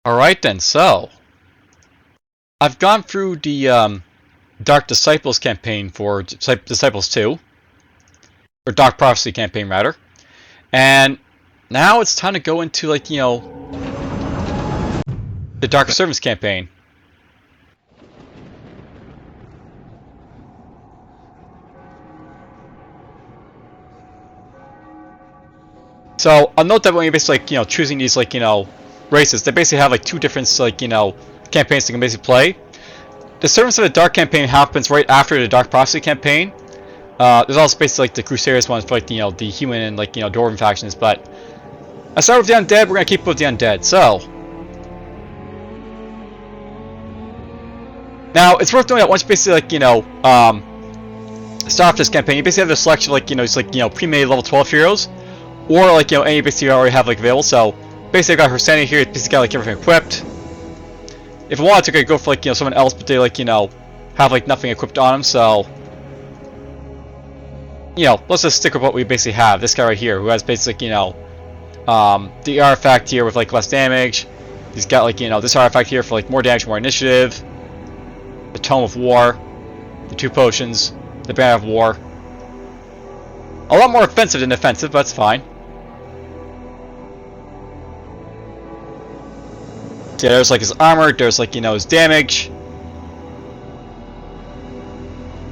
Alright then, so I've gone through the Dark Disciples campaign for Disciples 2, or Dark Prophecy campaign rather, and now it's time to go into, like, you know, the Dark Servants campaign. So I'll note that when you're basically, like, you know, choosing these, like, you know, races, they basically have like two different, like, you know, campaigns you can basically play. The Servants of the Dark campaign happens right after the Dark Prophecy campaign. There's also basically like the Crusaders ones for, like, you know, the human and, like, you know, Dwarven factions, but I start with the Undead. We're gonna keep with the Undead. So now it's worth noting that once you basically, like, you know, start off this campaign, you basically have a selection of, like, you know, it's like, you know, pre-made level 12 heroes, or, like, you know, any basically you already have, like, available. So basically I got her sanity here. It's basically got, like, everything equipped. If I wanted to, I could go for, like, you know, someone else, but they, like, you know, have, like, nothing equipped on them. So, you know, let's just stick with what we basically have. This guy right here, who has basically, you know, the artifact here with, like, less damage. He's got, like, you know, this artifact here for, like, more damage, more initiative. The Tome of War, the 2 potions, the Banner of War. A lot more offensive than defensive, but that's fine. So yeah, there's, like, his armor, there's, like, you know, his damage.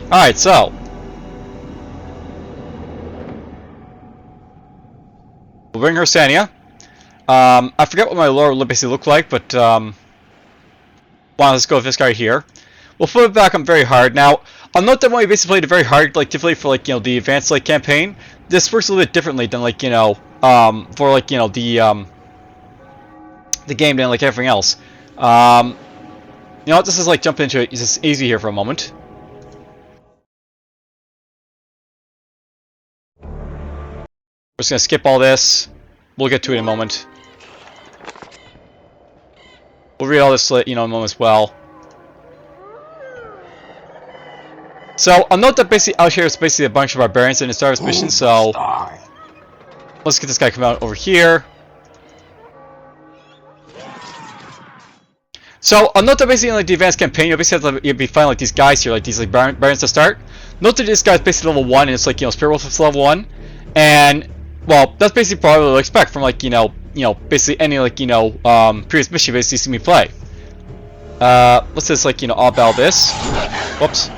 Alright, so we'll bring her Sania. I forget what my lore basically looked like, but let's go with this guy here. We'll flip it back on very hard. Now, I'll note that when we basically played a very hard, like, difficulty for, like, you know, the advanced, like, campaign, this works a little bit differently than, like, you know, for, like, you know, the game than, like, everything else. You know what, this is, like, jump into it. It's just easy here for a moment. We're just gonna skip all this. We'll get to it in a moment. We'll read all this, you know, in a moment as well. So I'll note that basically out here is basically a bunch of barbarians in the start of this mission. So let's get this guy come out over here. So I'll note that basically in, like, the advanced campaign, you'll basically have to, you'll be finding, like, these guys here, like these, like, barbarians to start. Note that this guy's basically level 1, and it's, like, you know, Spirit Wolf is level 1, and well, that's basically probably what you'll expect from, like, you know, basically any, like, you know, previous mission you basically see me play. Let's just, like, you know, all-battle this. Whoops.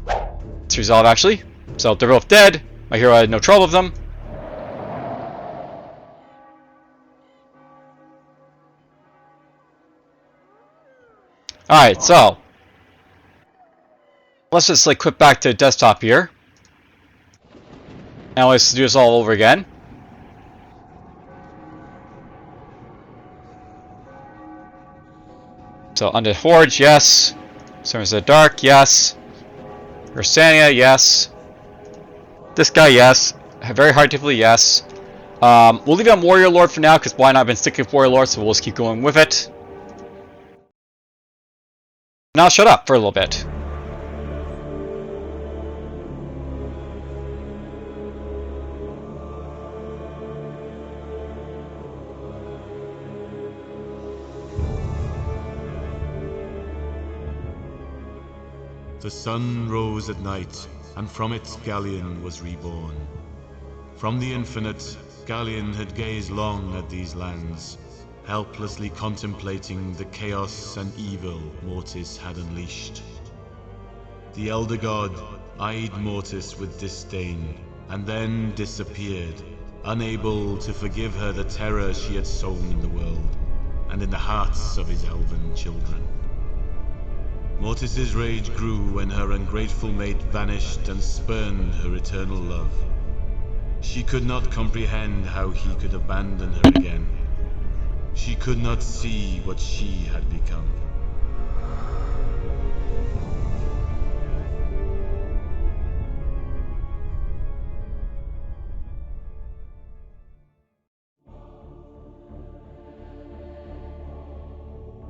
Let's resolve, actually. So they're both dead. My hero had no trouble with them. Alright, so let's just, like, click back to the desktop here. Now let's do this all over again. So Undead Hordes, yes. Servants of the Dark, yes. Ursania, yes. This guy, yes. Very hard difficulty, yes. We'll leave it on Warrior Lord for now, because why not? I've been sticking with Warrior Lord, so we'll just keep going with it. Now shut up for a little bit. The sun rose at night, and from it Gallean was reborn. From the infinite, Gallean had gazed long at these lands, helplessly contemplating the chaos and evil Mortis had unleashed. The Elder God eyed Mortis with disdain, and then disappeared, unable to forgive her the terror she had sown in the world, and in the hearts of his elven children. Mortis's rage grew when her ungrateful mate vanished and spurned her eternal love. She could not comprehend how he could abandon her again. She could not see what she had become.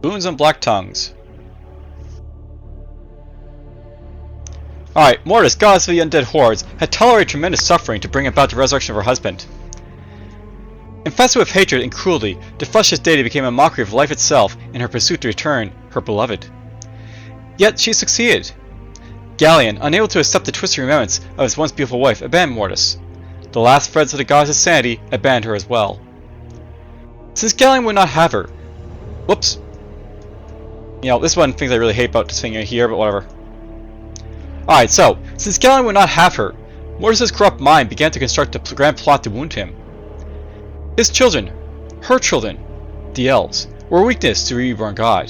Boons and Black Tongues. Alright, Mortis, goddess of the Undead Hordes, had tolerated tremendous suffering to bring about the resurrection of her husband. In Infested with hatred and cruelty, the fleshless deity became a mockery of life itself in her pursuit to return her beloved. Yet she succeeded. Gallean, unable to accept the twisted remembrance of his once beautiful wife, abandoned Mortis. The last threads of the goddess' sanity abandoned her as well. Since Gallean would not have her... Whoops. You know, this is one of the things I really hate about this thing here, but whatever. Alright, so, since Gallean would not have her, Mortis' corrupt mind began to construct a grand plot to wound him. His children, her children, the Elves, were a weakness to the reborn god.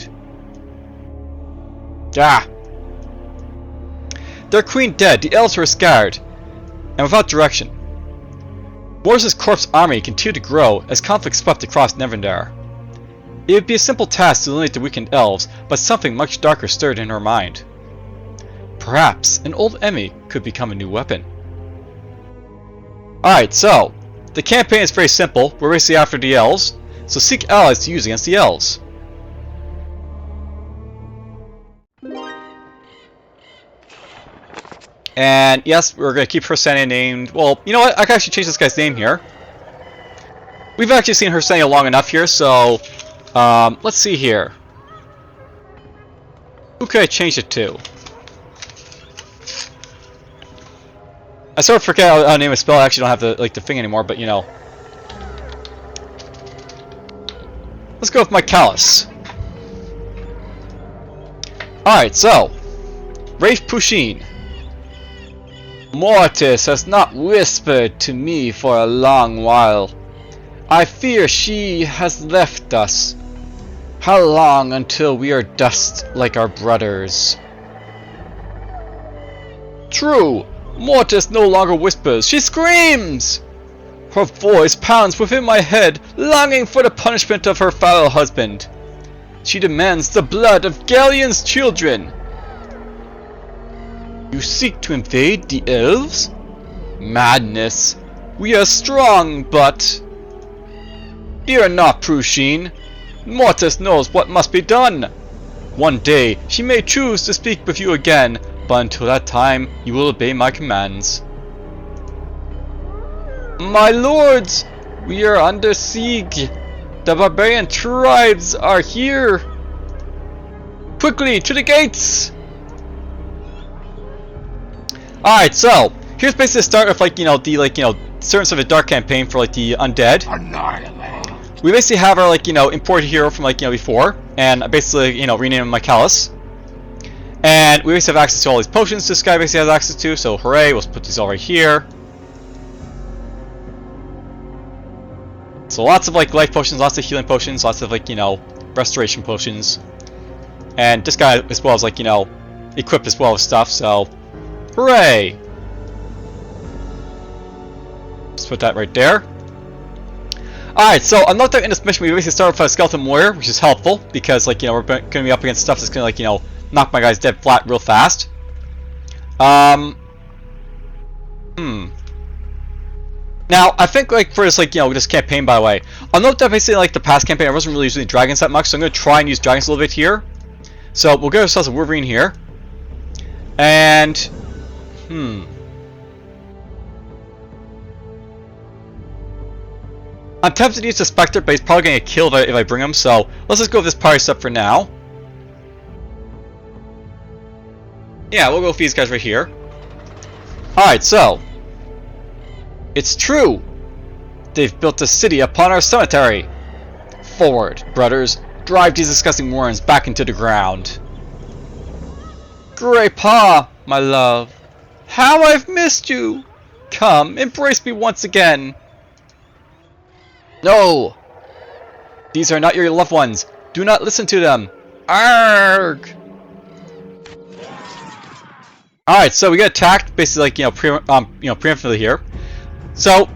Ah! Their queen dead, the Elves were scared, and without direction. Mortis' corpse army continued to grow as conflict swept across Nevendar. It would be a simple task to eliminate the weakened Elves, but something much darker stirred in her mind. Perhaps an old enemy could become a new weapon. Alright, so, the campaign is very simple. We're basically after the Elves, so seek allies to use against the Elves. And yes, we're going to keep her Sanya named... Well, you know what? I can actually change this guy's name here. We've actually seen her Sanya long enough here, so... let's see here. Who could I change it to? I sort of forget how to name a spell. I actually don't have the thing anymore, but you know. Let's go with my Callus. Alright, so. Rafe Pushin. Mortis has not whispered to me for a long while. I fear she has left us. How long until we are dust like our brothers? True, Mortis no longer whispers, she screams! Her voice pounds within my head, longing for the punishment of her foul husband. She demands the blood of Gallean's children. You seek to invade the Elves? Madness. We are strong, but... Fear not, Pushin. Mortis knows what must be done. One day, she may choose to speak with you again, but until that time, you will obey my commands. My lords, we are under siege. The barbarian tribes are here. Quickly, to the gates! Alright, so, here's basically the start of, like, you know, the, like, you know, Servants of the Dark campaign for, like, the Undead. We basically have our, like, you know, imported hero from, like, you know, before, and I basically, you know, rename him my Callus. And we basically have access to all these potions this guy basically has access to, so hooray, we'll put these all right here. So lots of, like, life potions, lots of healing potions, lots of, like, you know, restoration potions. And this guy, as well as, like, you know, equipped as well with stuff, so... Hooray! Let's put that right there. Alright, so I'll note that in this mission we basically start with a skeleton warrior, which is helpful, because, like, you know, we're going to be up against stuff that's going to, like, you know, knock my guys dead flat real fast. Now, I think, like, for this, like, you know, this campaign, by the way, I'll note that basically, like, the past campaign, I wasn't really using dragons that much, so I'm going to try and use dragons a little bit here. So, we'll get ourselves a Wyrven here. And... I'm tempted to use the Spectre, but he's probably going to get killed if I bring him, so let's just go with this party step for now. Yeah, we'll go with these guys right here. Alright, so... It's true! They've built a city upon our cemetery! Forward, brothers. Drive these disgusting worms back into the ground. Grey Paw, my love. How I've missed you! Come, embrace me once again! No! These are not your loved ones. Do not listen to them. Arrgh! Alright, so we get attacked, basically, like, preemptively here. So,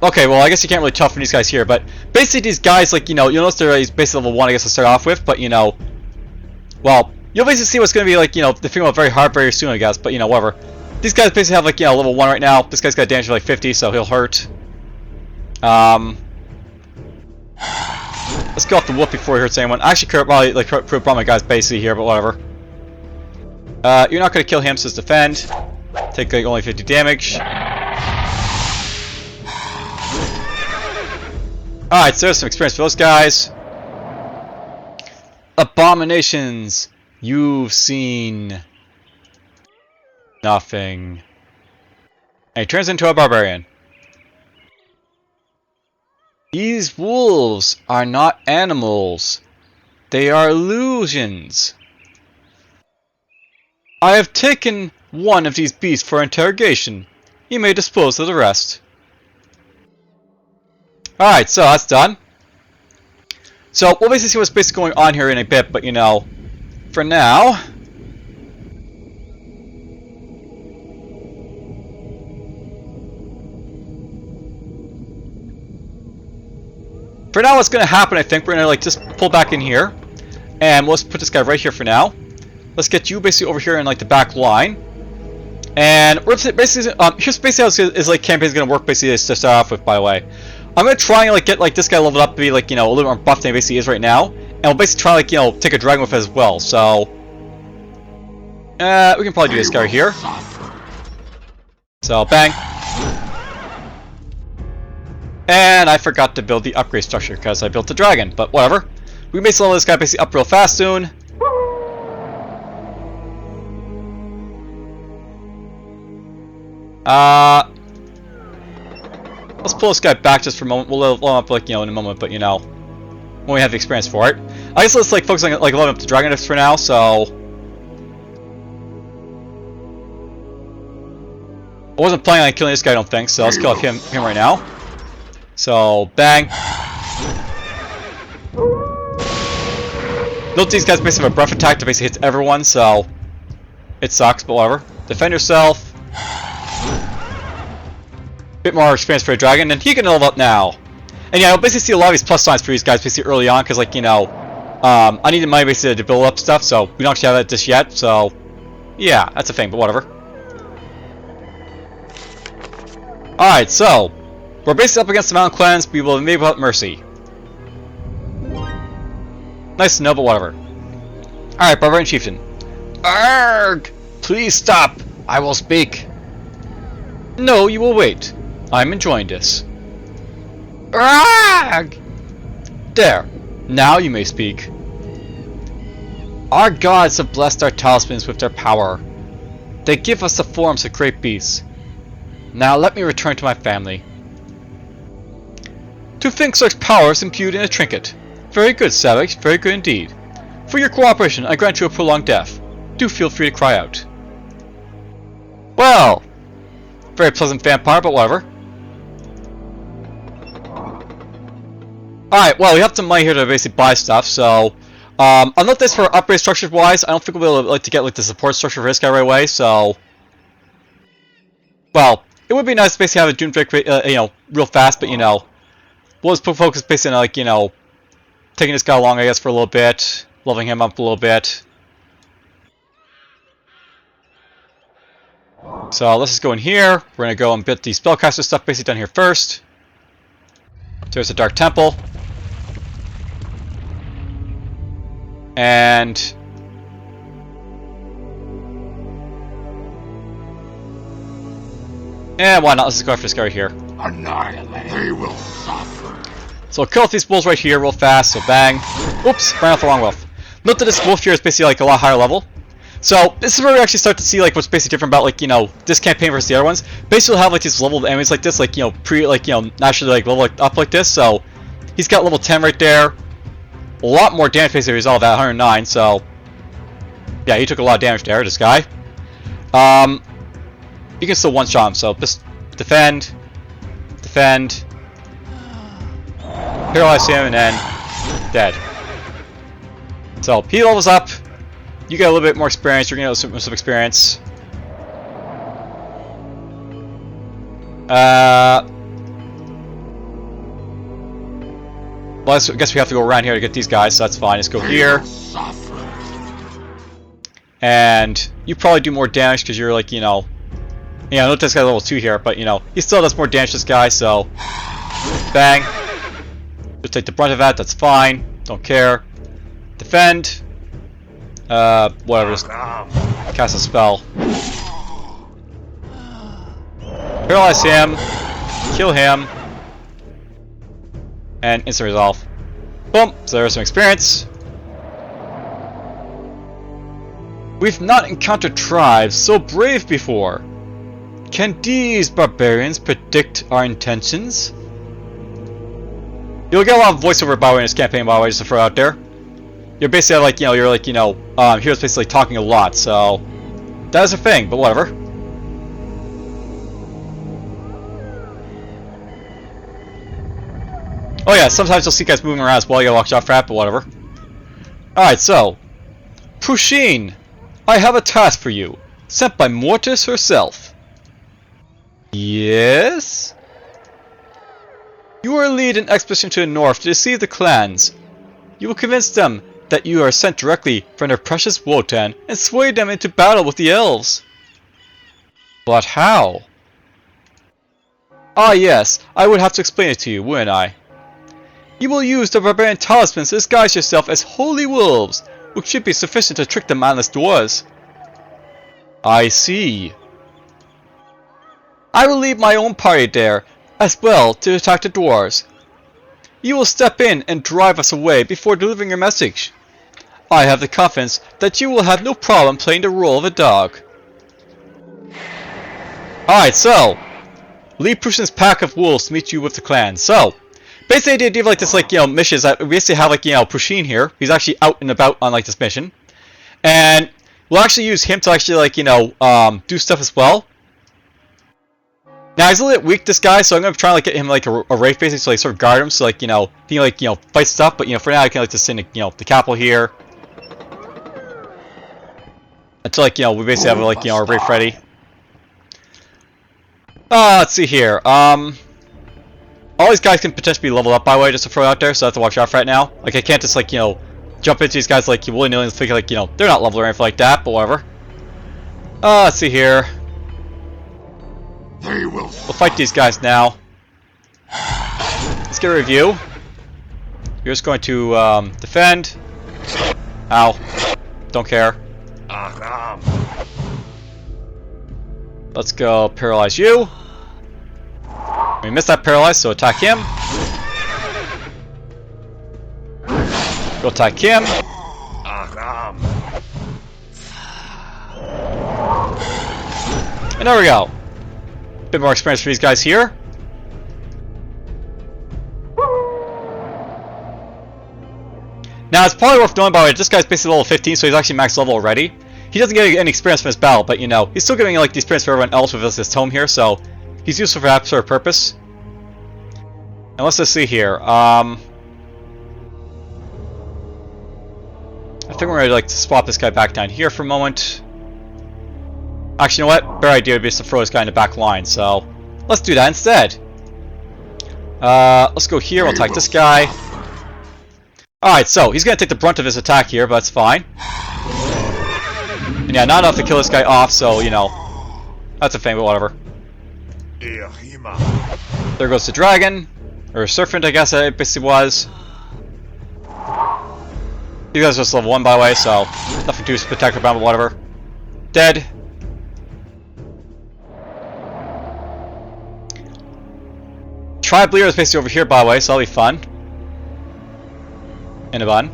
okay, well, I guess you can't really tell from these guys here, but basically these guys, like, you know, you'll notice they're basically level 1, I guess, to start off with, but, you know, well, you'll basically see what's going to be, like, you know, the figure out very hard very soon, I guess, but, you know, whatever. These guys basically have, like, you know, level 1 right now. This guy's got damage of, like, 50, so he'll hurt. Let's go off the whoop before he hurts anyone. I actually could probably, like, prove my guy's basically here, but whatever. You're not going to kill him, so just defend. Take, like, only 50 damage. Alright, so there's some experience for those guys. Abominations! You've seen nothing. And he turns into a barbarian. These wolves are not animals. They are illusions. I have taken one of these beasts for interrogation. You may dispose of the rest. Alright, so that's done. So we'll basically see what's basically going on here in a bit, but you know, for now... For now, what's going to happen, I think, we're going to like just pull back in here. And let's put this guy right here for now. Let's get you basically over here in like the back line. And we're basically, here's basically how this like campaign is going to work basically to start off with, by the way. I'm going to try and like get like this guy leveled up to be like, you know, a little more buff than he basically is right now. And we'll basically try like, you know, take a dragon with as well. So, we can probably do this guy right here. So, bang. And I forgot to build the upgrade structure because I built the dragon, but whatever. We may level this guy basically up real fast soon. Let's pull this guy back just for a moment. We'll level him up like, you know, in a moment, but you know, when we have the experience for it. I guess let's like focus on like leveling up the dragon for now, so. I wasn't planning on killing this guy, I don't think, so let's kill him right now. So, bang. Note these guys basically have a breath attack that basically hits everyone, so it sucks, but whatever. Defend yourself. Bit more experience for a dragon, and he can level up now. And yeah, I'll basically see a lot of these plus signs for these guys basically early on, because like, you know, I needed money basically to build up stuff, so we don't actually have that just yet, so yeah, that's a thing, but whatever. Alright, so we're basically up against the mountain clans. We will invade without mercy. Nice to know, but whatever. Alright, Barbarian Chieftain. Arrgh! Please stop! I will speak. No, you will wait. I'm enjoying this. Arrgh! There. Now you may speak. Our gods have blessed our talismans with their power. They give us the forms of great beasts. Now let me return to my family. To think such power is imbued in a trinket. Very good, Savage, very good indeed. For your cooperation, I grant you a prolonged death. Do feel free to cry out. Well, very pleasant vampire, but whatever. Alright, well, we have some money here to basically buy stuff, so... I'll note this for upgrade structure wise. I don't think we'll be able to get like the support structure for this guy right away, so... Well, it would be nice to basically have a Doom Drake, you know, real fast, but you know... We'll just put focus basically on like, you know... Taking this guy along, I guess, for a little bit. Leveling him up a little bit. So let's just go in here. We're going to go and build the spellcaster stuff basically down here first. There's the Dark Temple. And... why not? Let's just go after this guy right here. Annihilate. They will suffer. So we'll kill off these wolves right here real fast, so bang. Oops, ran off the wrong wolf. Note that this wolf here is basically like a lot higher level. So this is where we actually start to see like what's basically different about like, you know, this campaign versus the other ones. Basically we'll have like these leveled enemies like this, like, you know, naturally like level up like this, so he's got level 10 right there. A lot more damage basically resolved at 109, so yeah, he took a lot of damage there, this guy. You can still one-shot him, so just defend, paralyze him, and then dead. So he levels up. You get a little bit more experience. You're gonna get some experience. Well, I guess we have to go around here to get these guys, so that's fine. Let's go here. And you probably do more damage because you're like, you know... Yeah, note this guy level 2 here, but you know, he still does more damage to this guy, so... Bang. Just take the brunt of that, that's fine. Don't care. Defend. Whatever, just cast a spell. Paralyze him. Kill him. And instant resolve. Boom! So there's some experience. We've not encountered tribes so brave before. Can these barbarians predict our intentions? You'll get a lot of voiceover by the way in this campaign, by the way, just to throw out there. You're basically like, heroes basically talking a lot, so that is a thing, but whatever. Oh yeah, sometimes you'll see guys moving around as well, you gotta watch out for that, but whatever. Alright, so Pusheen, I have a task for you, sent by Mortis herself. Yes? You are to lead an expedition to the north to deceive the clans. You will convince them that you are sent directly from their precious Wotan and sway them into battle with the Elves. But how? Ah yes, I would have to explain it to you, wouldn't I? You will use the barbarian talismans to disguise yourself as holy wolves, which should be sufficient to trick the mindless dwarves. I see. I will lead my own party there, as well, to attack the dwarves. You will step in and drive us away before delivering your message. I have the confidence that you will have no problem playing the role of a dog. Alright, so lead Pusheen's pack of wolves to meet you with the clan. So basically the idea of like this missions that we basically have Pusheen here. He's actually out and about on this mission. And we'll actually use him to actually do stuff as well. Now he's a little bit weak, this guy, so I'm gonna try to get him a wraith basically, so sort of guard him, so he can fight stuff. But for now I can just send the capital here until we basically have our wraith ready. Let's see here. All these guys can potentially be leveled up, by the way, just to throw it out there, so I have to watch out for that now. I can't just jump into these guys willy-nilly and think they're not leveled or anything like that, but whatever. Let's see here. We'll fight these guys now. Let's get a review. You're just going to defend. Ow. Don't care. Let's go paralyze you. We missed that paralyze, so attack him. Go attack him. And there we go. Bit more experience for these guys here. Now it's probably worth knowing, by the way, this guy's basically level 15, so he's actually max level already. He doesn't get any experience from his battle, but he's still getting the experience for everyone else with this tome here, so he's useful for that sort of purpose. And let's just see here. I think we're going to swap this guy back down here for a moment. Actually, you know what? Better idea would be just to throw this guy in the back line, so let's do that instead. Let's go here, we'll attack this guy. Alright, so he's going to take the brunt of his attack here, but that's fine. And yeah, not enough to kill this guy off, so, that's a thing, but whatever. There goes the dragon. Or serpent, I guess it basically was. You guys are just level 1, by the way, so nothing too spectacular about it, but whatever. Dead. Tribe leader is basically over here, by the way, so that'll be fun. In a bun.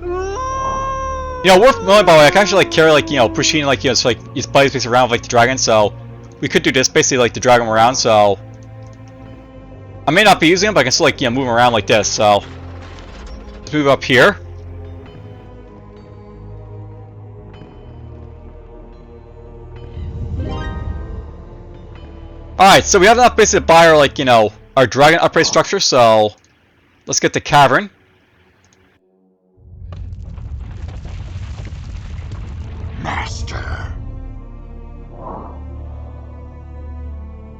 Worth knowing, by the way, I can actually carry Pusheen his buddies basically around with the dragon, so we could do this basically to drag him around, so I may not be using him, but I can still move him around like this, so let's move up here. Alright, so we have enough basically to buy our our dragon upgrade structure, so let's get the cavern. Master.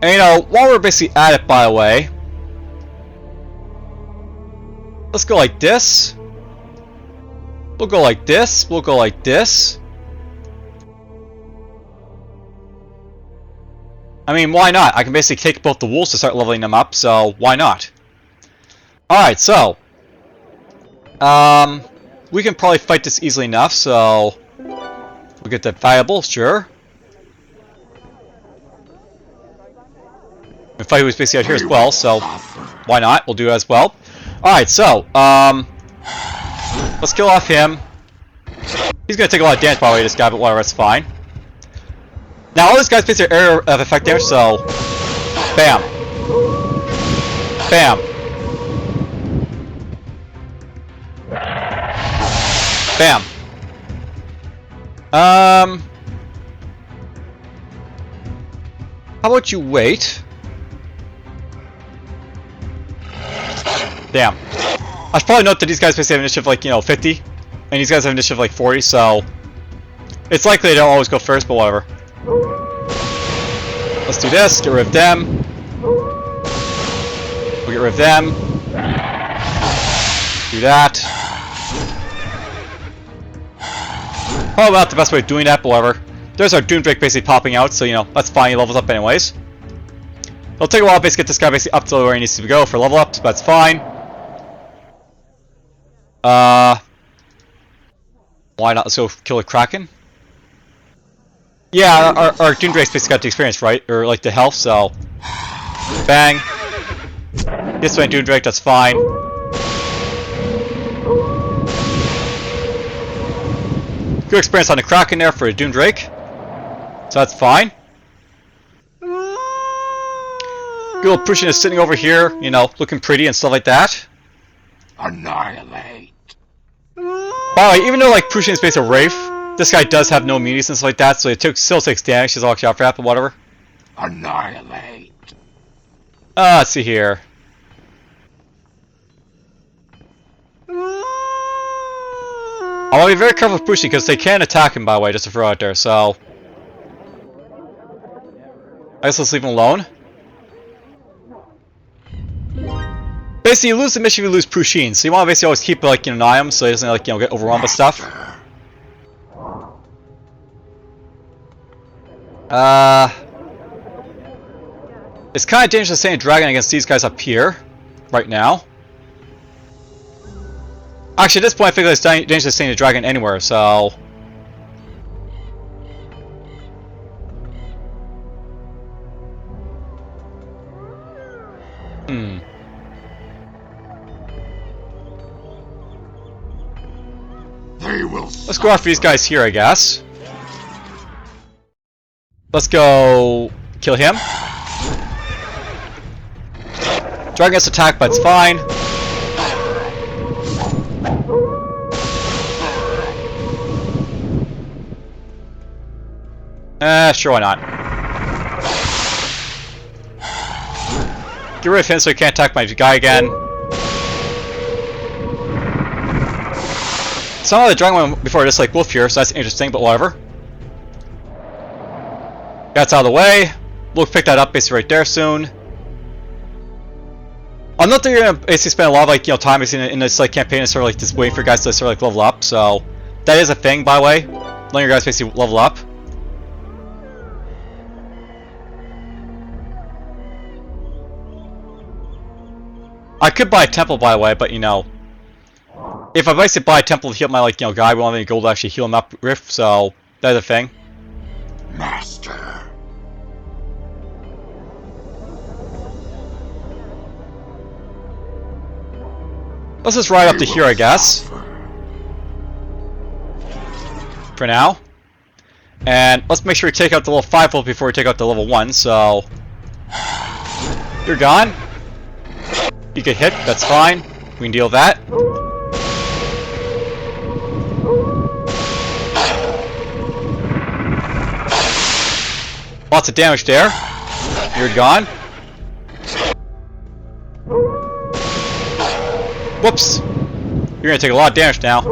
And while we're basically at it, by the way, let's go like this. We'll go like this. We'll go like this. I mean, why not? I can basically take both the wolves to start leveling them up, so why not? Alright, so we can probably fight this easily enough, so we'll get that viable, sure. And fight who's basically out here as well, so why not? We'll do it as well. Alright, so, let's kill off him. He's gonna take a lot of damage by the way, this guy, but whatever, that's fine. Now all these guys face their area of effect damage, so bam. Bam. Bam. How about you wait? Damn. I should probably note that these guys basically have initiative like, 50. And these guys have initiative like 40, so it's likely they don't always go first, but whatever. Let's do this, get rid of them. We'll get rid of them. Do that. Probably not the best way of doing that, but whatever. There's our Doomdrake basically popping out, so that's fine, he levels up anyways. It'll take a while to basically get this guy basically up to where he needs to go for level ups, but that's fine. Why not? Let's go kill a Kraken. Yeah, our Doomdrake's basically got the experience, right? Or like the health, so bang. This way Doomdrake, that's fine. Good experience on the Kraken there for the Doomdrake. So that's fine. Good old Prussian is sitting over here, looking pretty and stuff like that. Annihilate. By the way, even though like Prussian is basically a Wraith, this guy does have no immunities and stuff like that, so it still takes damage. He's actually out for that, but whatever. Annihilate. Let's see here. I want to be very careful with Prussian because they can attack him, by the way, just to throw out there, so I guess let's leave him alone. Basically, you lose the mission if you lose Prussian, so you want to basically always keep like an eye on him so he doesn't like get overrun with stuff. It's kind of dangerous saying dragon against these guys up here, right now. Actually, at this point, I figure it's dangerous saying a dragon anywhere, so let's go after these guys here, I guess. Let's go kill him. Dragon gets attacked, but it's fine. Sure, why not? Get rid of him so he can't attack my guy again. Somehow the dragon went before this like wolf here, so that's interesting, but whatever. That's out of the way. We'll pick that up basically right there soon. I'm not that you're gonna basically spend a lot of time in this like campaign and sort of like just waiting for guys to sort of like level up, so that is a thing, by the way. Letting your guys basically level up. I could buy a temple, by the way, but if I basically buy a temple to heal my guy, we won't have any gold to actually heal him up with, so that's a thing. Master. Let's just ride up to here, I guess. For now. And let's make sure we take out the level 5 volt before we take out the level 1, so you're gone. You get hit, that's fine. We can deal with that. Lots of damage there. You're gone. Whoops. You're gonna take a lot of damage now.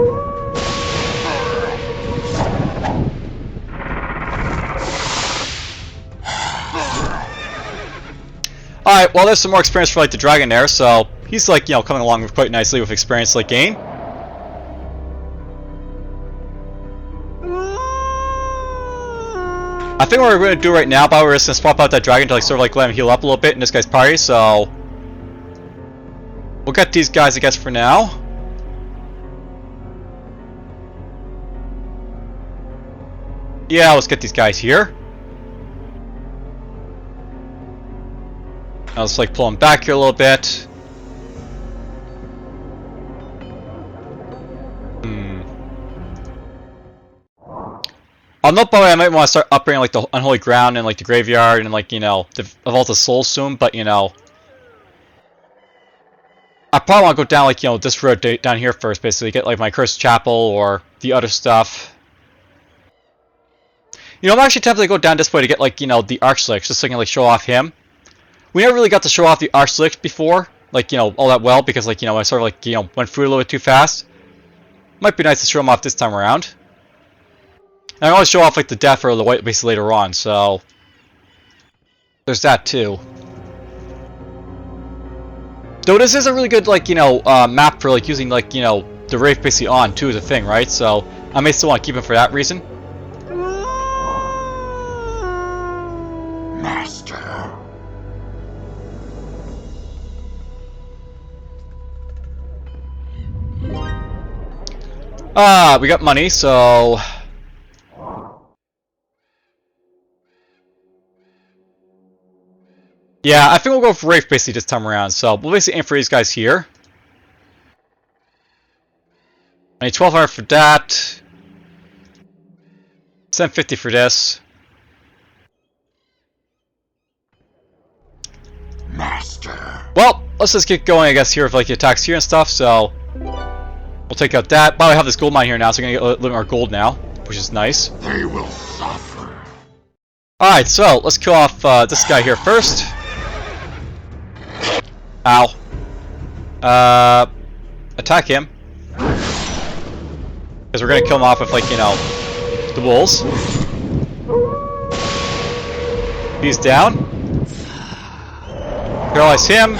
Alright, well there's some more experience for the dragon there, so he's coming along quite nicely with experience gain. I think what we're going to do right now, but we're just going to swap out that dragon to sort of let him heal up a little bit in this guy's party, so we'll get these guys I guess for now. Yeah, let's get these guys here. I'll just pull them back here a little bit. I'll note, by the way, I might want to start upgrading like the Unholy Ground and like the Graveyard and like, you know, the Vault of Souls soon, but you know, I probably want to go down like, you know, this road down here first, basically get like my Cursed Chapel or the other stuff. You know, I'm actually tempted to go down this way to get like, you know, the Archlich, just so I can like show off him. We never really got to show off the Archlich before, like, you know, all that well, because like, you know, I sort of like, you know, went through it a little bit too fast. Might be nice to show him off this time around. And I always show off like the Death or the White Beast later on, so there's that too. Though this is a really good like, you know, map for like using like, you know, the Wraith basically on too as a thing, right? So I may still want to keep him for that reason. Master. We got money, so yeah, I think we'll go for Wraith basically this time around. So we'll basically aim for these guys here. I need 1200 for that. 750 for this. Master. Well, let's just get going, I guess, here with like the attacks here and stuff. So we'll take out that. But I have this gold mine here now, so we're gonna get a little more gold now, which is nice. They will suffer. Alright, so let's kill off this guy here first. Ow. Attack him. Because we're gonna kill him off with, like, you know, the wolves. He's down. Paralyze him.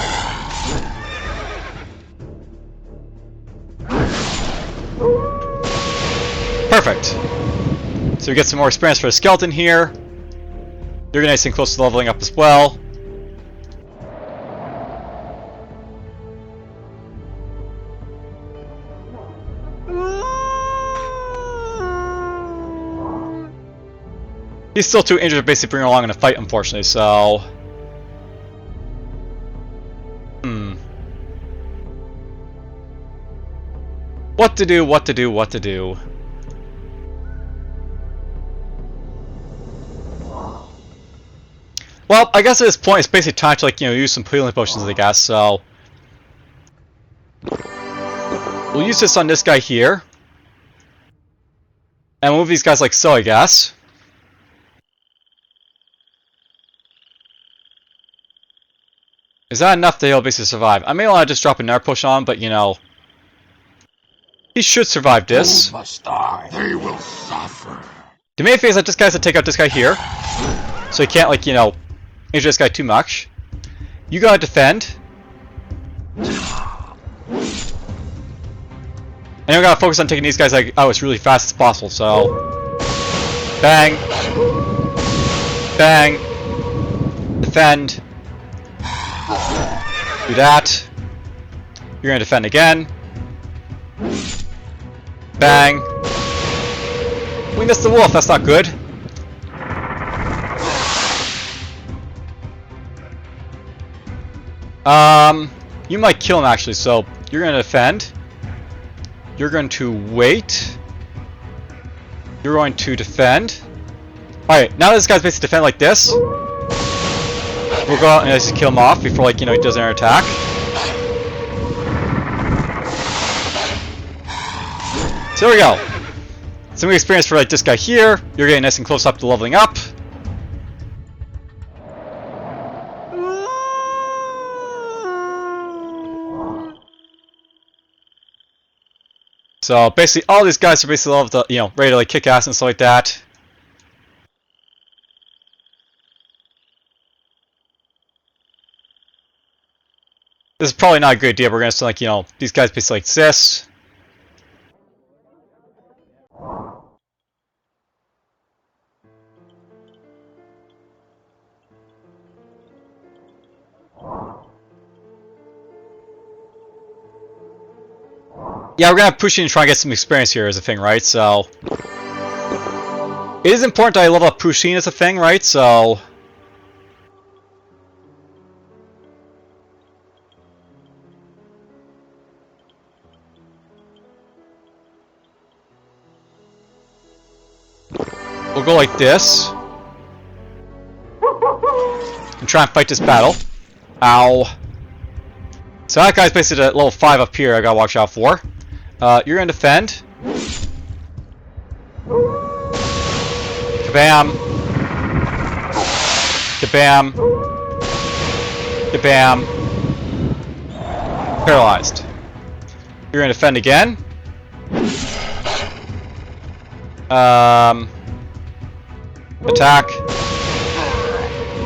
Perfect. So we get some more experience for the skeleton here. You're nice and close to leveling up as well. He's still too injured to basically bring him along in a fight, unfortunately, so... What to do, what to do, what to do. Well, I guess at this point it's basically time to, like, you know, use some healing potions, I guess, so... We'll use this on this guy here. And we'll move these guys like so, I guess. Is that enough that he'll basically survive? I may want to just drop another push on, but you know... He should survive this. Who must die? They will suffer. The main thing is that this guy has to take out this guy here. So he can't, like, you know, injure this guy too much. You gotta defend. And we gotta focus on taking these guys like out as really fast as possible, so... Bang. Bang. Defend. Do that. You're gonna defend again. Bang. We missed the wolf, that's not good. You might kill him actually, so you're gonna defend. You're going to wait. You're going to defend. Alright, now that this guy's basically defend like this, we'll go out and just kill him off before, like, you know, he does an attack. So there we go. Some experience for like this guy here. You're getting nice and close up to leveling up. So basically, all these guys are basically leveled up, you know, ready to like kick ass and stuff like that. This is probably not a good idea. We're gonna send, like, you know, these guys basically like this. Yeah, we're gonna push in and try and get some experience here as a thing, right? So it is important that I level up Pusheen as a thing, right? So we'll go like this. And try and fight this battle. Ow. So that guy's basically at level 5 up here I gotta watch out for. You're gonna defend. Kabam. Kabam. Kabam. Paralyzed. You're gonna defend again. Attack.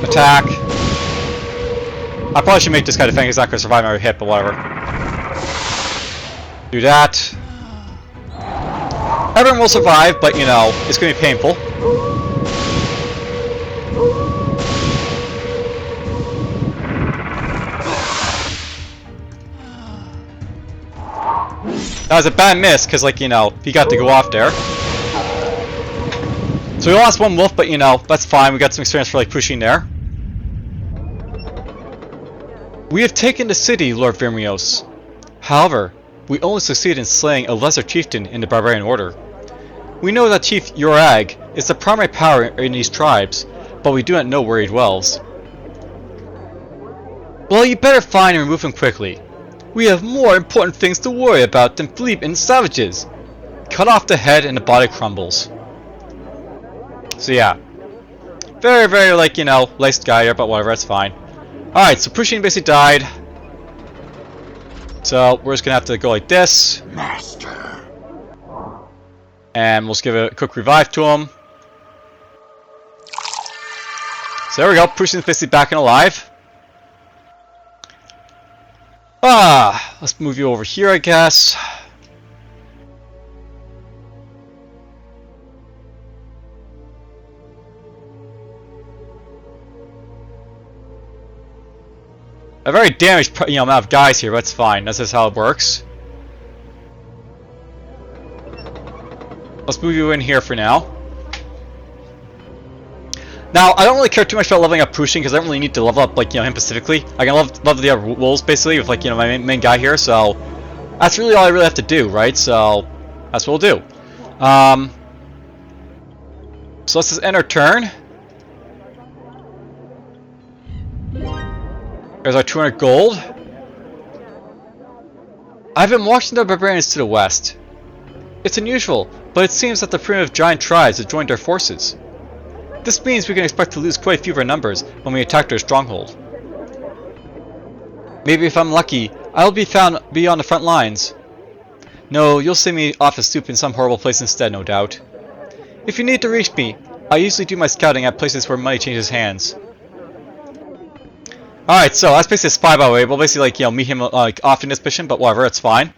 Attack. I probably should make this guy defend, he's not gonna survive my hit, but whatever. Do that. Everyone will survive, but you know, it's gonna be painful. That was a bad miss, because, like, you know, he got to go off there. So we lost one wolf, but, you know, that's fine. We got some experience for, like, pushing there. We have taken the city, Lord Vermios. However, we only succeeded in slaying a lesser chieftain in the barbarian order. We know that Chief Yorag is the primary power in these tribes, but we do not know where he dwells. Well, you better find and remove him quickly. We have more important things to worry about than fleeing savages. Cut off the head and the body crumbles. So yeah. Very, very, like, you know, laced guy here, but whatever, that's fine. Alright, so Pushin basically died. So we're just gonna have to go like this. Master. And we'll just give a quick revive to him. So there we go, Pushin's basically back and alive. Let's move you over here, I guess. A very damaged, you know, amount of guys here, but that's fine. That's just how it works. Let's move you in here for now. Now, I don't really care too much about leveling up Pushin because I don't really need to level up, like, you know, him specifically. I can love the other wolves basically with, like, you know, my main guy here. So that's really all I really have to do, right? So that's what we'll do. So let's just end our turn. There's our 200 gold. I've been watching the barbarians to the west. It's unusual, but it seems that the primitive giant tribes have joined our forces. This means we can expect to lose quite a few of our numbers when we attack their stronghold. Maybe if I'm lucky, I'll be on the front lines. No, you'll see me off a stoop in some horrible place instead, no doubt. If you need to reach me, I usually do my scouting at places where money changes hands. Alright, so that's basically a spy, by the way. We'll basically, like, you know, meet him, like, off in this mission, but whatever, it's fine.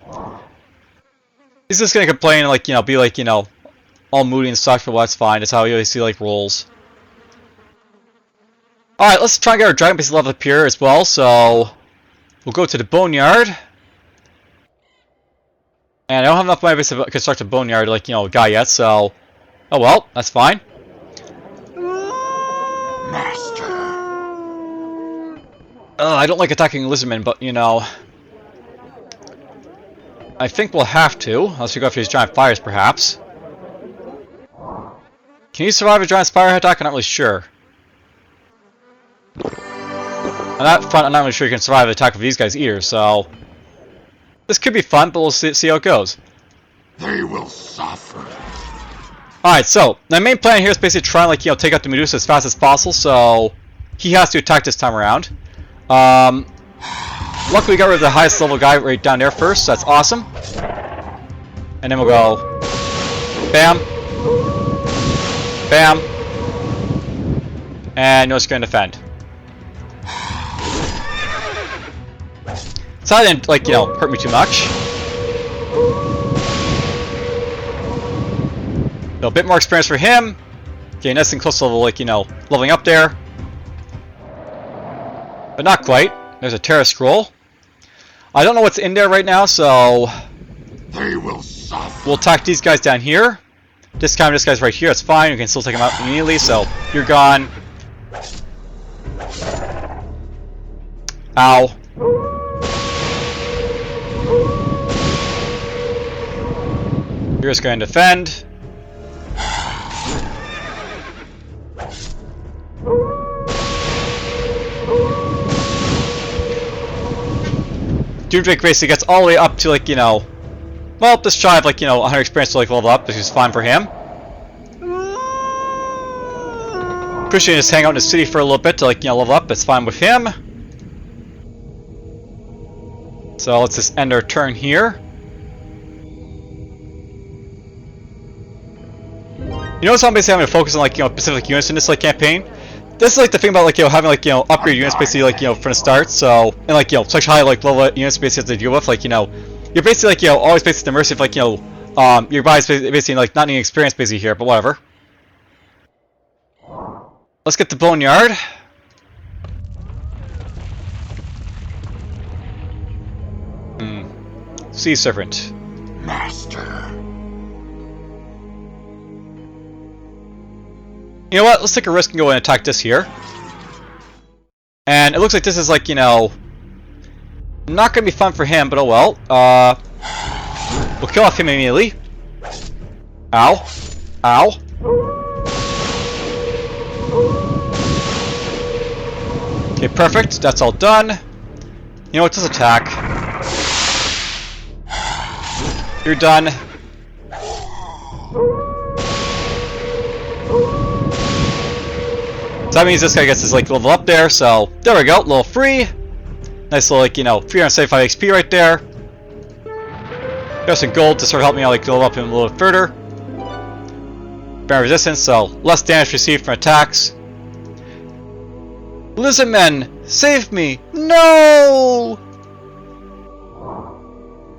He's just gonna complain and, like, you know, be like, you know, all moody and such, but well, that's fine. That's how he always see, like, rolls. Alright, let's try and get our dragon base level up here as well, so we'll go to the boneyard. And I don't have enough money to construct a boneyard, like, you know, guy yet, so oh well, that's fine. Master. I don't like attacking lizardmen, but, you know, I think we'll have to, unless we go after these giant fires, perhaps. Can you survive a giant fire attack? I'm not really sure. On that front, I'm not really sure you can survive the attack of these guys either, so this could be fun, but we'll see how it goes. They will suffer. Alright, so the main plan here is basically try and, like, you know, take out the Medusa as fast as possible, so he has to attack this time around. Luckily we got rid of the highest level guy right down there first, so that's awesome. And then we'll go bam, bam, and no, it's going to defend. So that didn't, like, you know, hurt me too much. So a bit more experience for him. Getting nice and close level, like, you know, leveling up there. But not quite. There's a Terra Scroll. I don't know what's in there right now, so They will suffer. we'll attack these guys down here. Discount this guy's right here, it's fine. We can still take him out immediately, so you're gone. Ow. You're just going to defend. Doomdrake basically gets all the way up to like, you know, well, just shy of like, you know, 100 experience to like level up, which is fine for him. Christian just hang out in the city for a little bit to like, you know, level up. It's fine with him. So let's just end our turn here. You notice I'm basically having to focus on like, you know, specific units in this like campaign. This is like the thing about like, you know, having like, you know, upgrade units basically like, you know, from the start. So, and like, you know, such high like level units basically have to deal with, like, you know, you're basically like, you know, always basically the mercy of like, you know, your body's basically like not needing experience basically here, but whatever. Let's get the Boneyard. Sea Serpent. Master. You know what? Let's take a risk and go and attack this here. And it looks like this is like, you know, not gonna be fun for him, but oh well. We'll kill off him immediately. Ow. Ow. Okay, perfect. That's all done. You know what? Just attack. You're done. So that means this guy gets his like level up there, so there we go, little free. Nice little like, you know, 375 XP right there. Got some gold to sort of help me out like level up him a little further. Bear resistance, so less damage received from attacks. Lizard men, save me! No!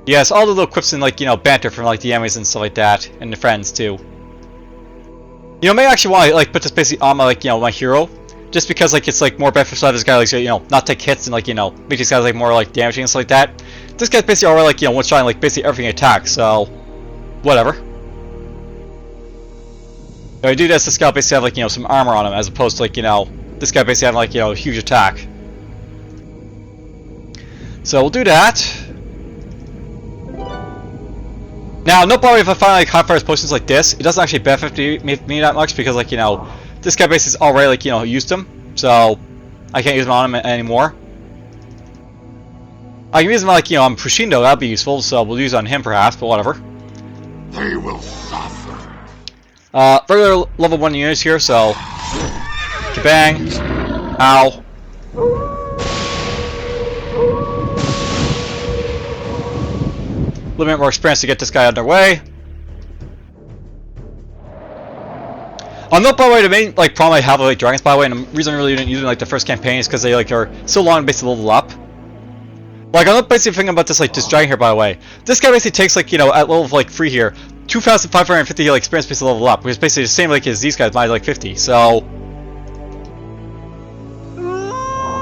Yes, all the little quips and like, you know, banter from like the enemies and stuff like that, and the friends too. You know, may actually want to like put this basically on my like, you know, my hero, just because like it's like more beneficial to have this guy like, you know, not take hits and like, you know, make these guys like more like damaging and stuff like that. This guy's basically already like, you know, one shot like basically everything attacks, so whatever. If I do this guy basically have like, you know, some armor on him as opposed to like, you know, this guy basically having like, you know, a huge attack. So we'll do that. Now, no problem if I find like high fire potions like this, it doesn't actually benefit me that much because like, you know, this guy basically is already like, you know, used him, so I can't use him on him anymore. I can use him like, you know, on Pushindo, that'd be useful, so we'll use it on him perhaps, but whatever. They will suffer. Regular level 1 units here, so kabang, ow. A little bit more experience to get this guy underway. No, by the way, the main like problem I have with like dragons, by the way, and the reason I really didn't use them like the first campaign is because they like are so long to basically level up. Like I'm not basically thinking about this like this dragon here, by the way. This guy basically takes like, you know, at level like 3 here, 2,550 like experience basically level up, which is basically the same like as these guys, might like 50. So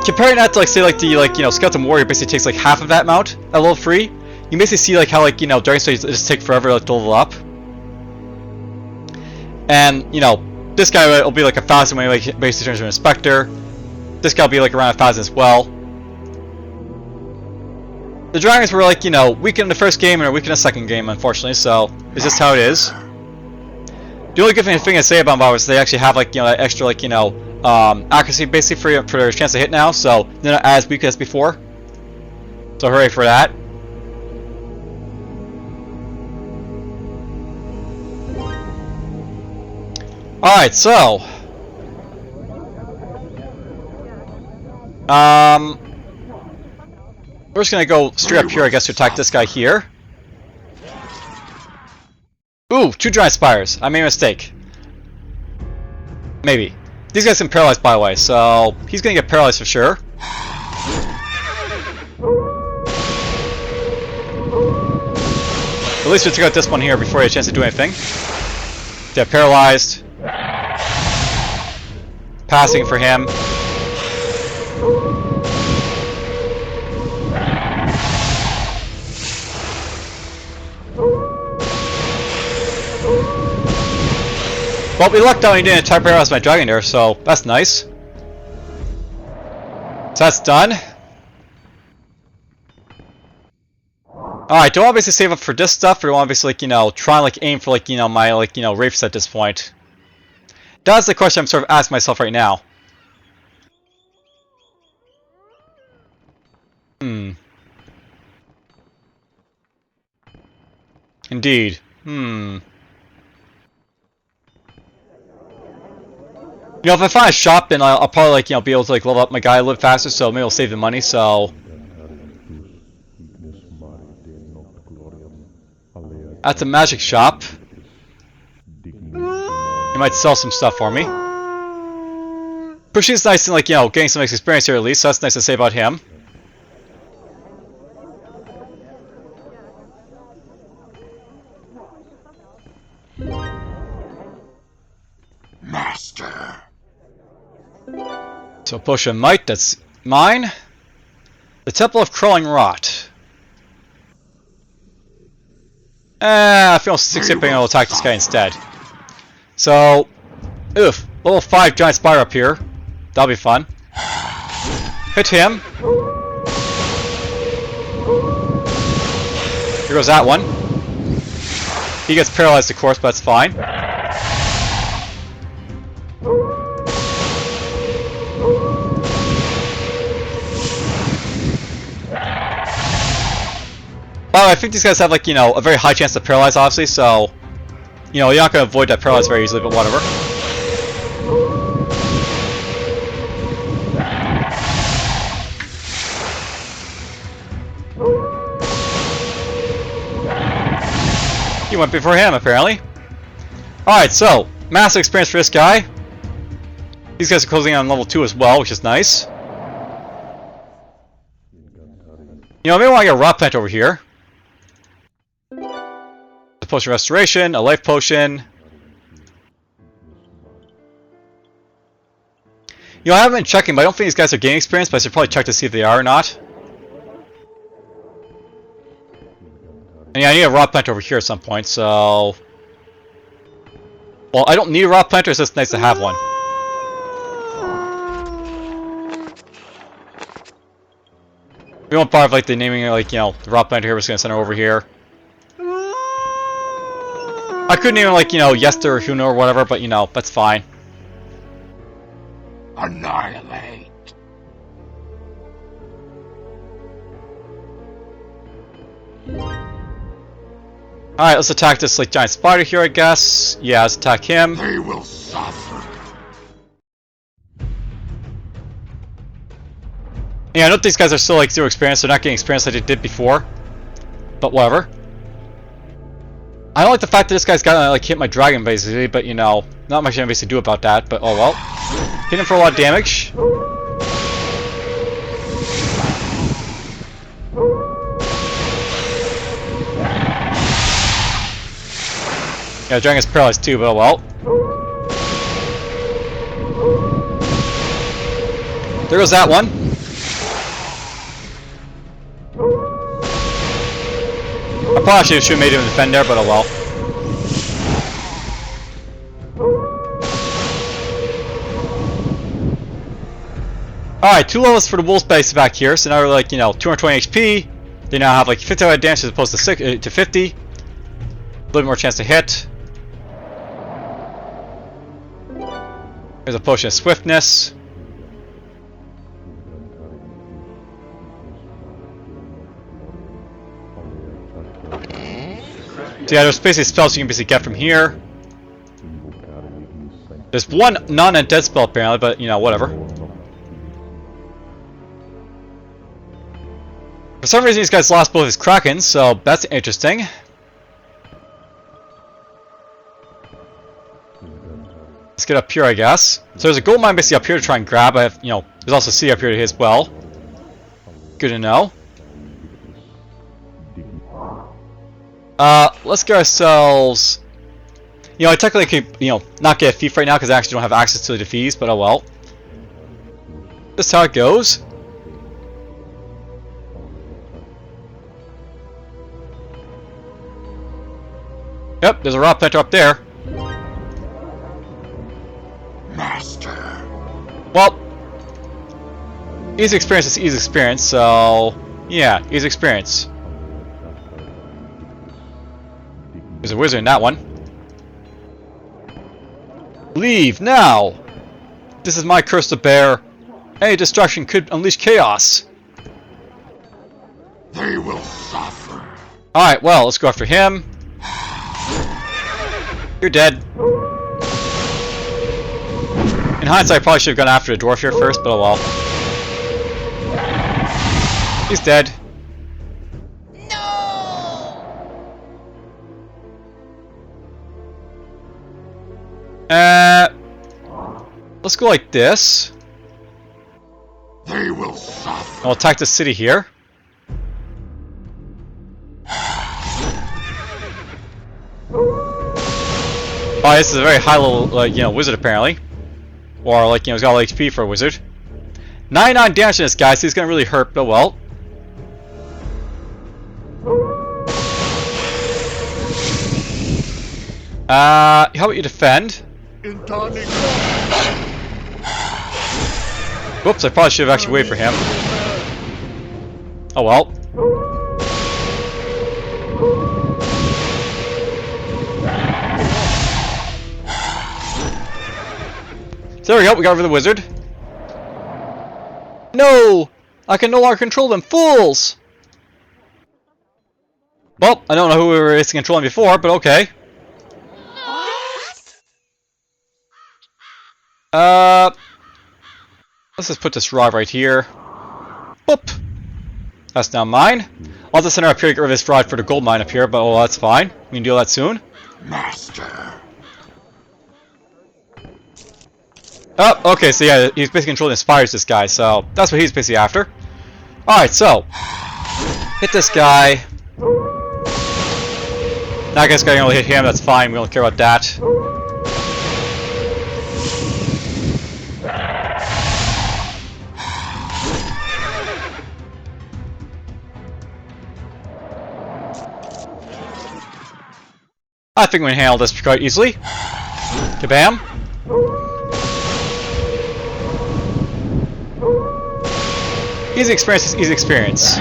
comparing that to like say like the like, you know, skeleton warrior basically takes like half of that amount at level 3. You basically see like how like, you know, dragon space just take forever like, to level up. And you know, this guy will be like 1,000 when he like, basically turns into a Spectre. This guy will be like around 1,000 as well. The dragons were like, you know, weak in the first game and are weak in the second game, unfortunately, so it's just how it is. The only good thing I say about them is they actually have like, you know, that extra like, you know, accuracy basically for their chance to hit now, so they're not as weak as before. So hooray for that. Alright, so we're just gonna go straight up here, I guess, to attack this guy here. Ooh, 2 giant spires. I made a mistake. Maybe. These guys can paralyze, by the way, so he's gonna get paralyzed for sure. At least we took out this one here before he had a chance to do anything. Get paralyzed. Passing for him. Well, we lucked out he didn't attack paralyze my dragon there, so that's nice. So that's done. Alright, do I want to basically save up for this stuff, or do I want to basically, like, you know, try and like aim for like, you know, my like, you know, wraiths at this point? That's the question I'm sort of asking myself right now. Indeed. You know, if I find a shop, then I'll probably, like, you know, be able to, like, level up my guy a little faster, so maybe I'll save the money, so... That's a magic shop. He might sell some stuff for me. Pushy's nice and, like, you know, getting some experience here at least, so that's nice to say about him. Master. So potion might, that's mine. The Temple of Crawling Rot. I feel 6 hit, but I'll attack this guy instead. So, oof, level 5 giant spider up here. That'll be fun. Hit him. Here goes that one. He gets paralyzed, of course, but that's fine. Well, I think these guys have, like, you know, a very high chance to paralyze, obviously, so... You know, you're not going to avoid that paralyze very easily, but whatever. He went before him, apparently. Alright, so, massive experience for this guy. These guys are closing in on level 2 as well, which is nice. You know, maybe I want to get a rot plant over here. A potion of restoration, a life potion. You know, I haven't been checking, but I don't think these guys are gaining experience, but I should probably check to see if they are or not. And yeah, I need a rot plant over here at some point, so... Well, I don't need a rot plant, it's just nice to have one. We won't bother, like, the naming, like, you know, the rot plant here, we're just gonna send her over here. I could name it, like, you know, Yester or Huno or whatever, but, you know, that's fine. Annihilate. Alright, let's attack this, like, giant spider here, I guess. Yeah, let's attack him. They will suffer. Yeah, I know these guys are still, like, 0 experience. They're not getting experience like they did before. But whatever. I don't like the fact that this guy's gotta, like, hit my dragon, basically. But, you know, not much I can basically do about that. But, oh well. Hit him for a lot of damage. Yeah, the dragon's paralyzed too, but oh well. There goes that one. I probably should have made him defend there, but oh well. Alright, 2 levels for the wolves base back here, so now we're like, you know, 220 HP. They now have like 50 damage as opposed to 50. A little more chance to hit. There's a potion of swiftness. So yeah, there's basically spells you can basically get from here. There's one non-undead spell apparently, but you know, whatever. For some reason these guys lost both his Krakens, so that's interesting. Let's get up here, I guess. So there's a gold mine basically up here to try and grab. I have, you know, there's also C up here to hit as well. Good to know. Let's get ourselves... You know, I technically could, you know, not get a thief right now because I actually don't have access to the fees, but oh well. This is how it goes. Yep, there's a rot plant up there. Master. Well, easy experience is easy experience, so yeah, easy experience. There's a wizard in that one. Leave now! This is my curse to bear. Any destruction could unleash chaos. They will suffer. Alright, well, let's go after him. You're dead. In hindsight, I probably should have gone after the dwarf here first, but oh well. He's dead. Let's go like this. They will suffer. I'll attack the city here. Oh, this is a very high level, wizard apparently. Or, he's got a lot of HP for a wizard. 99 damage to this guy, so he's gonna really hurt, but well. How about you defend? Whoops, I probably should have actually waited for him. Oh well. So there we go, we got over the wizard. No! I can no longer control them, fools! Well, I don't know who we were controlling before, but okay. Let's just put this rod right here. Boop! That's now mine. I'll just send her up here to get rid of this rod for the gold mine up here, but oh, that's fine. We can do that soon. Master. Oh, okay, so yeah, he's basically controlling the spires, this guy, so that's what he's basically after. Alright, so hit this guy. Now I guess I can only hit him, that's fine, we don't care about that. I think we can handle this quite easily. Kabam! Easy experience is easy experience.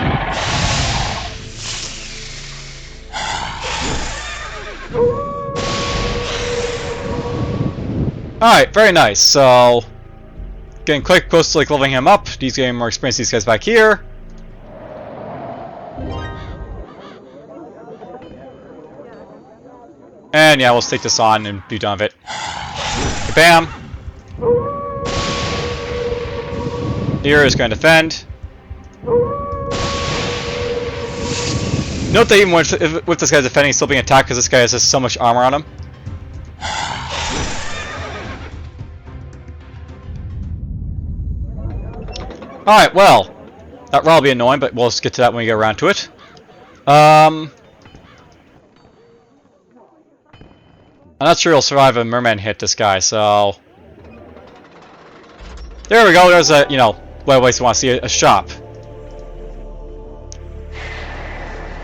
Alright, very nice. So, getting quite close to leveling him up. He's getting more experience, these guys back here. And yeah, we'll take this on and be done with it. Bam! Here is going to defend. Note that even with this guy defending, he's still being attacked because this guy has just so much armor on him. Alright, well, that rod will be annoying, but we'll just get to that when we get around to it. I'm not sure he'll survive a merman hit, this guy, so... There we go, there's a, what I always want to see, a shop.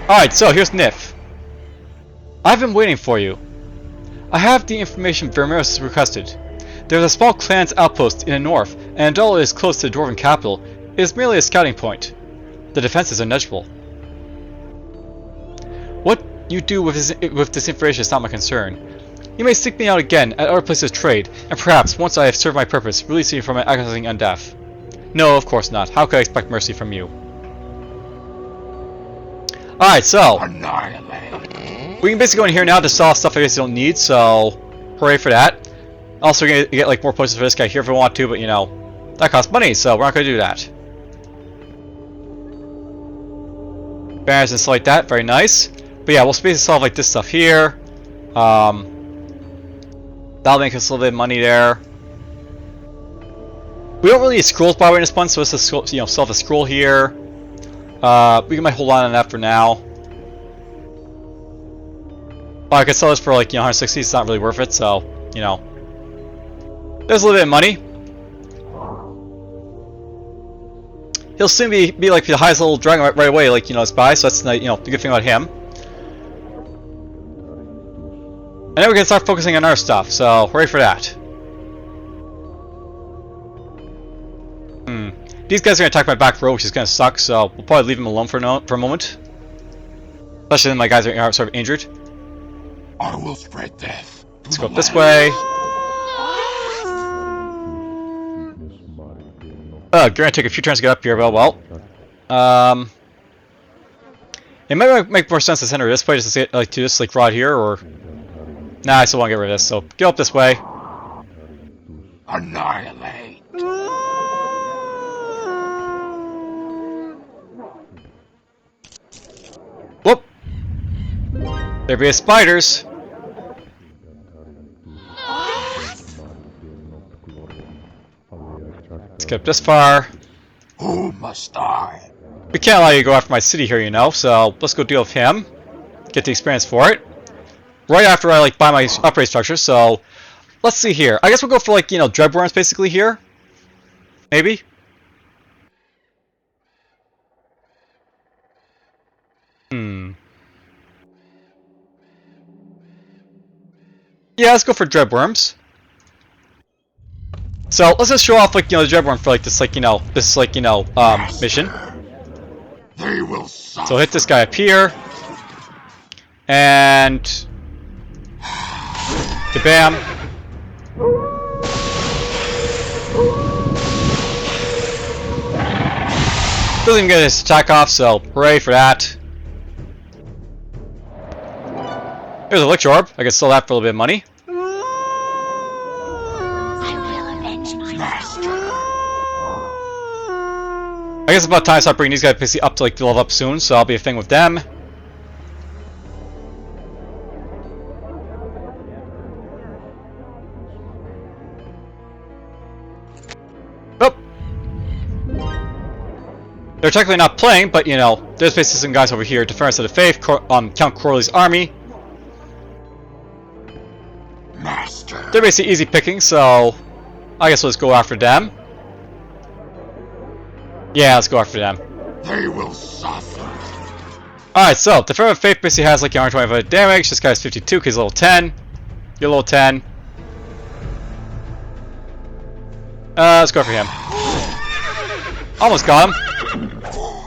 Alright, so here's Nif. I've been waiting for you. I have the information Vermeer's has requested. There is a small clan's outpost in the north, and although it is close to the Dwarven capital, it is merely a scouting point. The defenses are negligible. What you do with this information is not my concern. You may seek me out again at other places of trade, and perhaps, once I have served my purpose, release you from my agonizing undeath. No, of course not. How could I expect mercy from you? Alright, so... Annihilate. We can basically go in here now to sell stuff I guess you don't need, so... Hooray for that. Also, we're gonna get, more potions for this guy here if we want to, but, that costs money, so we're not gonna do that. Banners and stuff like that, very nice. But yeah, we'll basically sell, this stuff here. That'll make us a little bit of money there. We don't really need scrolls by the way in this one, so let's just sell the scroll here. We might hold on that for now. Oh, I could sell this for 160. It's not really worth it, so there's a little bit of money. He'll soon be the highest level dragon right away, spy. So that's the good thing about him. And then we can start focusing on our stuff. So hooray for that. These guys are gonna attack my back row, which is gonna suck. So we'll probably leave them alone for a moment. Especially when my guys are sort of injured. I will spread death. Let's go up this way. Gonna take a few turns to get up here, well. It might make more sense to send her this way, just to get to this rod here, or Nah, I still want to get rid of this, so go up this way. Annihilate. Whoop! There be spiders. Skip this far. Who must I? We can't allow you to go after my city here, you know, so let's go deal with him. Get the experience for it. Right after I, like, buy my upgrade structure, so... Let's see here. I guess we'll go for, like, you know, Dread Worms basically here. Maybe? Yeah, let's go for Dread Worms. So, let's just show off, like, you know, the Dread Worm for, like, this, like, you know, mission. They will suffer. So hit this guy up here. And... Kabam. Doesn't even get his attack off, so hooray for that. Here's a Elixir Orb. I can sell that for a little bit of money. I will avenge my Master. I guess it's about time to start bringing these guys basically up to like level up soon, so I'll be a thing with them. Oh! They're technically not playing, but you know, there's basically some guys over here. Defenders of the Faith, Count Corley's army. Master. They're basically easy picking, so I guess let's go after them. Yeah, let's go after them. They will suffer. Alright, so Defender of Faith basically has like 125 damage. This guy's 52 because he's level 10. You're level 10. Let's go for him. Almost got him.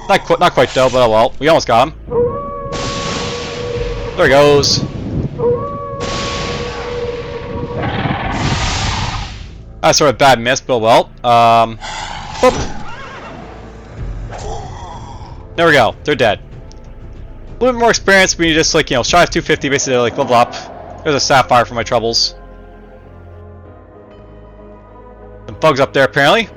Not quite though, but oh well. We almost got him. There he goes. That's sort of a bad miss, but well. Boop. There we go. They're dead. A little bit more experience. We just like, you know, shy of 250 basically to like level up. There's a sapphire for my troubles. Some bugs up there apparently.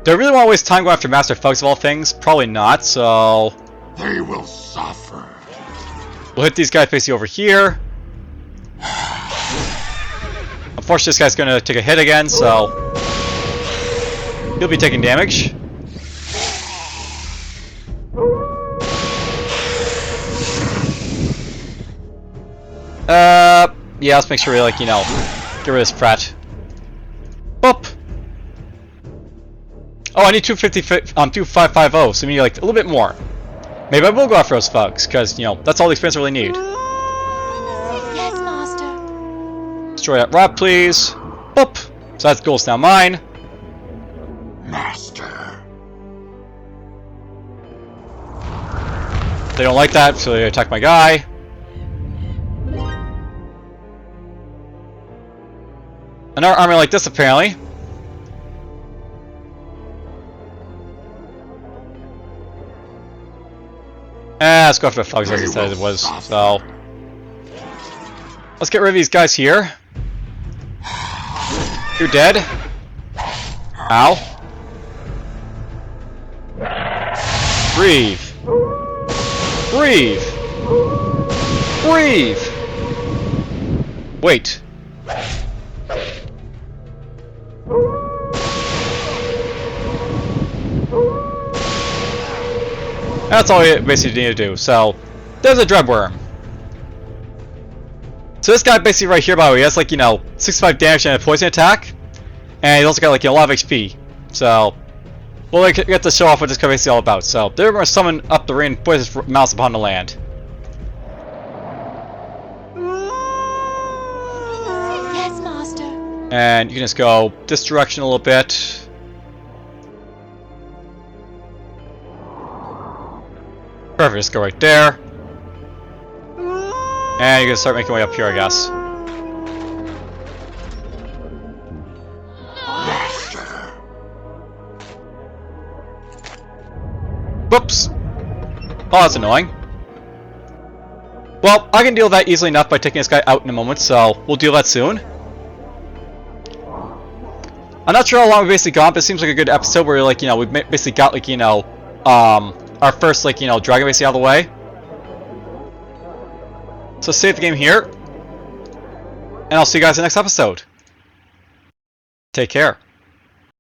Do I really want to waste time going after Master Thugs of all things? Probably not, so... They will suffer. We'll hit these guys basically over here. Unfortunately, this guy's going to take a hit again, so... He'll be taking damage. Yeah, let's make sure we, like, you know, get rid of this Pratt. Boop! Oh, I need 2550, so we need, like, a little bit more. Maybe I will go after those thugs, because, you know, that's all the experience I really need. Yes, master. Destroy that rod, please. Boop! So that goal's now mine. Master. They don't like that, so they attack my guy. Another army like this, apparently. Let's go after the thugs as I said it was. So let's get rid of these guys here. You're dead. Ow. Breathe. Breathe. Breathe. Wait. That's all we basically need to do. So, there's a Dread Worm. So this guy basically right here, by the way, he has like, you know, 65 damage and a poison attack. And he's also got like, you know, a lot of HP. So, we'll like, get to show off what this guy basically all about. So, they're going to summon up the rain poisonous mouse upon the land. Yes, master. And you can just go this direction a little bit. Perfect, just go right there. And you can start making your way up here, I guess. Master. Whoops! Oh, that's annoying. Well, I can deal with that easily enough by taking this guy out in a moment, so we'll deal that soon. I'm not sure how long we've basically gone, but it seems like a good episode where, like, you know, we've basically got, like, you know, our first, like, you know, dragon basically out of the way. So save the game here, and I'll see you guys in the next episode. Take care.